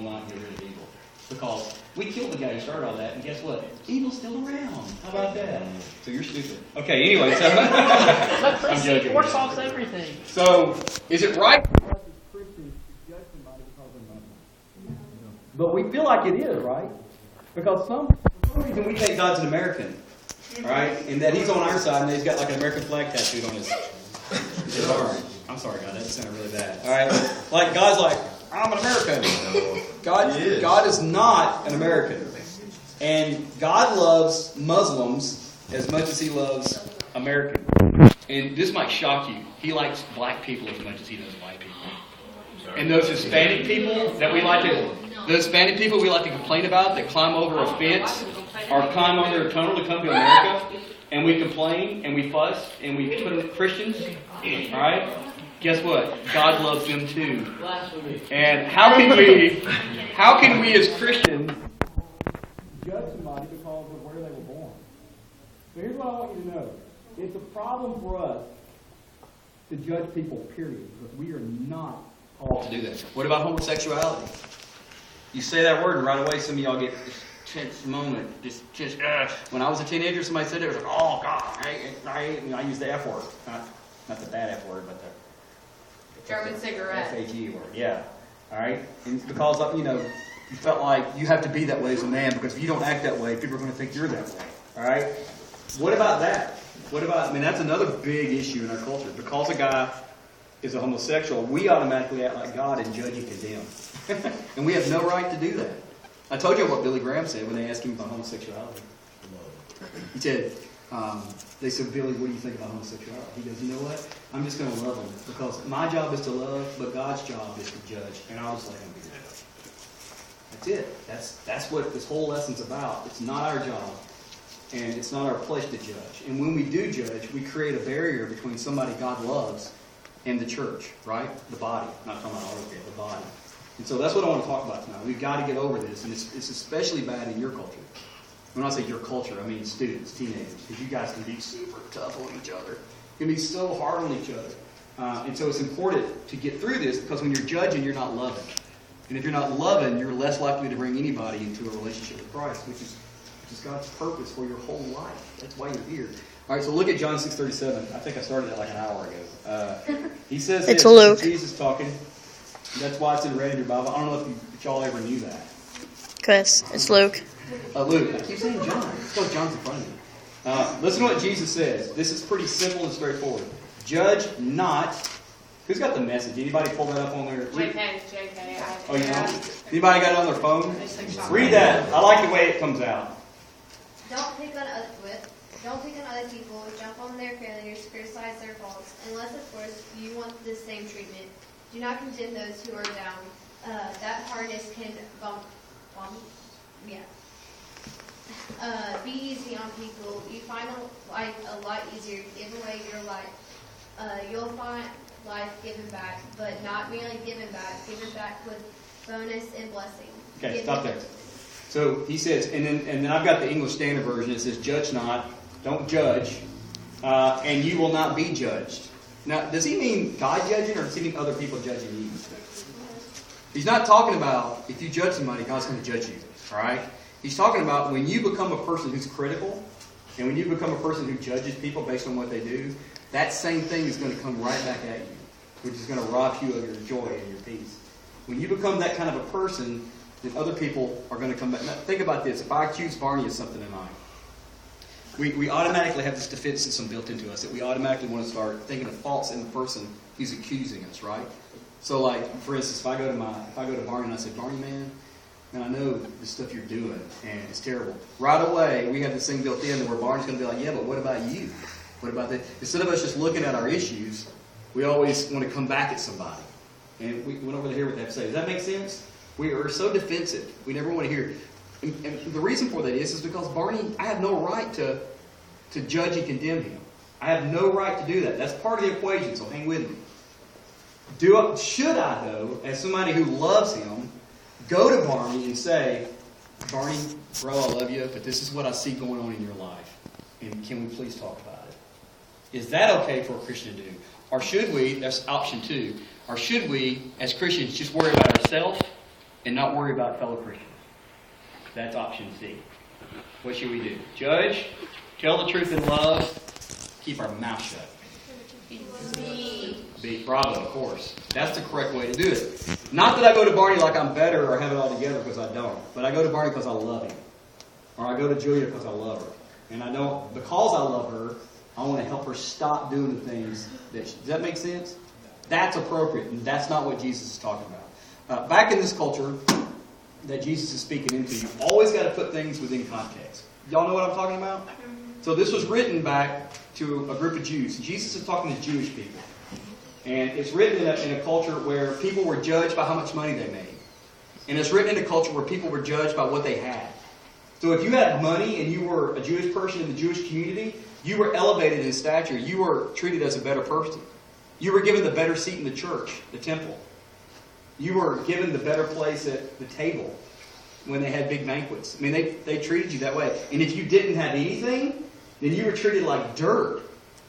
will not get rid of evil. Because we killed the guy who started all that, and guess what? Evil's still around. How about that? So you're stupid. Okay, anyway, so But Christy force solves everything. So, is it right for us as Christians to judge somebody because they're Muslim? But we feel like it is, right? Because for some reason we think God's an American, right? And that He's on our side, and that He's got like an American flag tattooed on his arm. I'm sorry, God, that sounded really bad. All right, like God's like, I'm an American. God is not an American, and God loves Muslims as much as He loves Americans. And this might shock you. He likes black people as much as He does white people. And those Hispanic people that we like to complain about, that climb over a fence or climb under a tunnel to come to America, and we complain and we fuss and we put in Christians, all right? Guess what? God loves them too. And how can we as Christians judge somebody because of where they were born? So here's what I want you to know. It's a problem for us to judge people, period, because we are not called to do that. What about homosexuality? You say that word and right away some of y'all get this tense moment. When I was a teenager, somebody said it, was like, oh God, I use the F word. Not the bad F word, but the German cigarette. F-A-G word, yeah. All right? And it's because, you felt like you have to be that way as a man, because if you don't act that way, people are going to think you're that way. All right? What about that? That's another big issue in our culture. Because a guy is a homosexual, we automatically act like God and judge and condemn. And we have no right to do that. I told you what Billy Graham said when they asked him about homosexuality. He said, they said, Billy, what do you think about homosexuality? He goes, you know what? I'm just going to love them, because my job is to love, but God's job is to judge, and I'll just let Him be the judge. That's it. That's what this whole lesson's about. It's not our job, and it's not our place to judge. And when we do judge, we create a barrier between somebody God loves and the church, right? The body. Not talking about all of it, the body. And so that's what I want to talk about tonight. We've got to get over this, and it's especially bad in your culture. When I say your culture, I mean students, teenagers, because you guys can be super tough on each other. You can be so hard on each other. And so it's important to get through this, because when you're judging, you're not loving. And if you're not loving, you're less likely to bring anybody into a relationship with Christ, which is God's purpose for your whole life. That's why you're here. All right, so look at John 6:37. I think I started that like an hour ago. He says it's this, Luke. Jesus talking. That's why it's in red in your Bible. I don't know if y'all ever knew that. Chris, it's Luke. Luke. I keep saying John. It's because John's in front of me. Listen to what Jesus says. This is pretty simple and straightforward. Judge not. Who's got the message? Anybody pull that up on their... JK. Oh, you know? Anybody got it on their phone? Read that. I like the way it comes out. Don't pick on other people, jump on their failures, criticize their faults, unless, of course, you want the same treatment. Do not condemn those who are down. That hardness can be easy on people. You find life a lot easier. Give away your life. You'll find life given back, but not merely given back with bonus and blessing. Okay, stop there. So he says, and then I've got the English Standard Version. It says, judge not, don't judge, and you will not be judged. Now, does he mean God judging, or does he mean other people judging you? He's not talking about if you judge somebody, God's going to judge you. All right? He's talking about when you become a person who's critical, and when you become a person who judges people based on what they do, that same thing is going to come right back at you, which is going to rob you of your joy and your peace. When you become that kind of a person, then other people are going to come back. Now, think about this. If I accuse Barney of something tonight, we automatically have this defense system built into us that we automatically want to start thinking of faults in the person who's accusing us, right? So, like, for instance, if I go to Barney and I say, Barney, man, I know the stuff you're doing, and it's terrible. Right away, we have this thing built in where Barney's going to be like, yeah, but what about you? What about that? Instead of us just looking at our issues, we always want to come back at somebody. And we don't really hear what they have to say. Does that make sense? We are so defensive. We never want to hear. And the reason for that is because Barney, I have no right to judge and condemn him. I have no right to do that. That's part of the equation, so hang with me. Should I, though, as somebody who loves him, go to Barney and say, Barney, bro, I love you, but this is what I see going on in your life, and can we please talk about it? Is that okay for a Christian to do? Or should we, that's option 2, or should we, as Christians, just worry about ourselves and not worry about fellow Christians. That's option C. What should we do? Judge, tell the truth in love, keep our mouth shut. B. Bravo, of course. That's the correct way to do it. Not that I go to Barney like I'm better or have it all together, because I don't. But I go to Barney because I love him. Or I go to Julia because I love her. And I don't, because I love her, I want to help her stop doing the things that does that make sense? That's appropriate, and that's not what Jesus is talking about. Back in this culture that Jesus is speaking into, you've always got to put things within context. Y'all know what I'm talking about? So this was written back to a group of Jews. Jesus is talking to Jewish people. And it's written in a culture where people were judged by how much money they made. And it's written in a culture where people were judged by what they had. So if you had money and you were a Jewish person in the Jewish community, you were elevated in stature. You were treated as a better person. You were given the better seat in the church, the temple. You were given the better place at the table when they had big banquets. I mean, they treated you that way. And if you didn't have anything, then you were treated like dirt.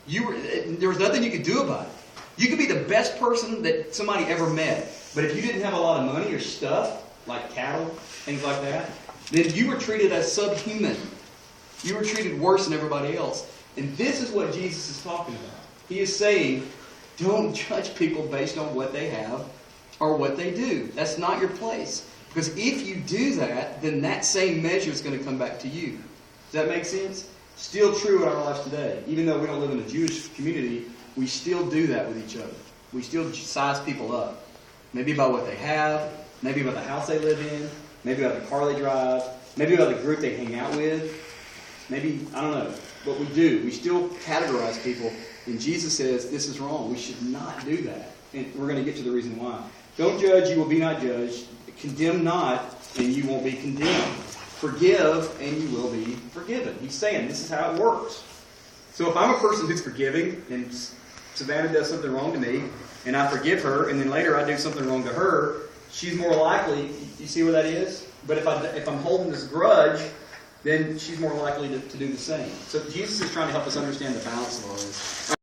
There was nothing you could do about it. You could be the best person that somebody ever met, but if you didn't have a lot of money or stuff, like cattle, things like that, then you were treated as subhuman. You were treated worse than everybody else. And this is what Jesus is talking about. He is saying, don't judge people based on what they have or what they do. That's not your place. Because if you do that, then that same measure is going to come back to you. Does that make sense? Still true in our lives today. Even though we don't live in a Jewish community, we still do that with each other. We still size people up. Maybe by what they have, maybe about the house they live in, maybe about the car they drive, maybe about the group they hang out with. Maybe, I don't know. But we do. We still categorize people. And Jesus says this is wrong. We should not do that. And we're going to get to the reason why. Don't judge, you will be not judged. Condemn not, and you won't be condemned. Forgive, and you will be forgiven. He's saying this is how it works. So if I'm a person who's forgiving, and Savannah does something wrong to me, and I forgive her, and then later I do something wrong to her, she's more likely, you see where that is? But if I'm holding this grudge, then she's more likely to do the same. So Jesus is trying to help us understand the balance of all this.